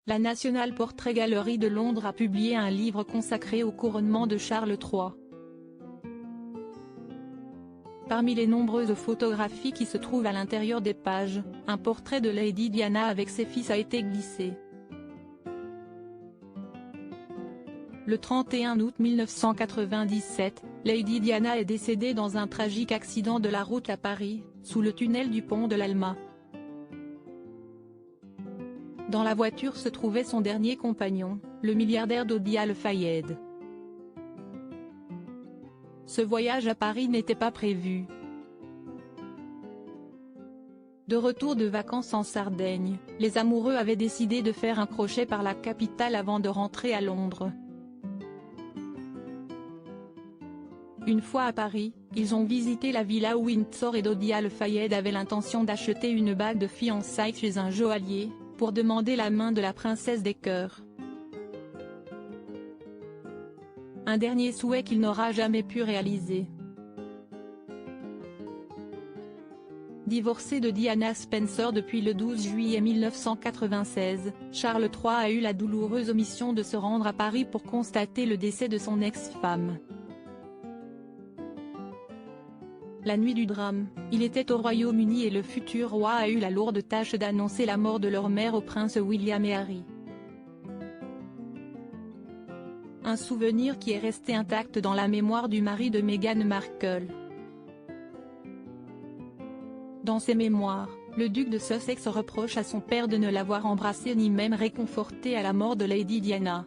La National Portrait Gallery de Londres a publié un livre consacré au couronnement de Charles III. Parmi les nombreuses photographies qui se trouvent à l'intérieur des pages, un portrait de Lady Diana avec ses fils a été glissé. Le 31 août 1997, Lady Diana est décédée dans un tragique accident de la route à Paris, sous le tunnel du pont de l'Alma. Dans la voiture se trouvait son dernier compagnon, le milliardaire Dodi Al-Fayed. Ce voyage à Paris n'était pas prévu. De retour de vacances en Sardaigne, les amoureux avaient décidé de faire un crochet par la capitale avant de rentrer à Londres. Une fois à Paris, ils ont visité la villa Windsor et Dodi Al-Fayed avait l'intention d'acheter une bague de fiançailles chez un joaillier, pour demander la main de la princesse des cœurs. Un dernier souhait qu'il n'aura jamais pu réaliser. Divorcé de Diana Spencer depuis le 12 juillet 1996, Charles III a eu la douloureuse omission de se rendre à Paris pour constater le décès de son ex-femme. La nuit du drame, il était au Royaume-Uni et le futur roi a eu la lourde tâche d'annoncer la mort de leur mère au prince William et Harry. Un souvenir qui est resté intact dans la mémoire du mari de Meghan Markle. Dans ses mémoires, le duc de Sussex reproche à son père de ne l'avoir embrassé ni même réconforté à la mort de Lady Diana.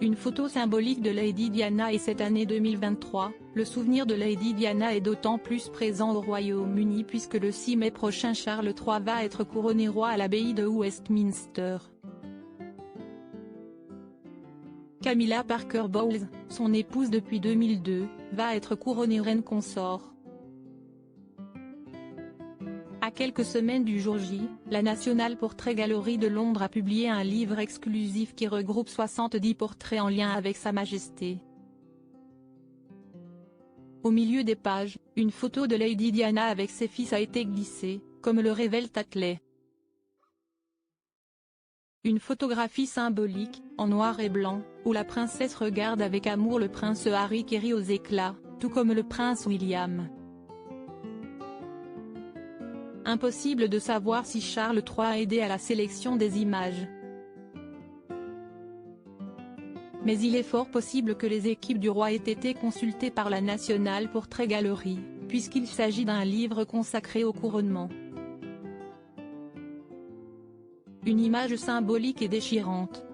Une photo symbolique de Lady Diana et cette année 2023, le souvenir de Lady Diana est d'autant plus présent au Royaume-Uni puisque le 6 mai prochain Charles III va être couronné roi à l'abbaye de Westminster. Camilla Parker Bowles, son épouse depuis 2002, va être couronnée reine consort. À quelques semaines du jour J, la National Portrait Gallery de Londres a publié un livre exclusif qui regroupe 70 portraits en lien avec Sa Majesté. Au milieu des pages, une photo de Lady Diana avec ses fils a été glissée, comme le révèle Tatley. Une photographie symbolique, en noir et blanc, où la princesse regarde avec amour le prince Harry qui rit aux éclats, tout comme le prince William. Impossible de savoir si Charles III a aidé à la sélection des images. Mais il est fort possible que les équipes du roi aient été consultées par la National Portrait Gallery, puisqu'il s'agit d'un livre consacré au couronnement. Une image symbolique et déchirante.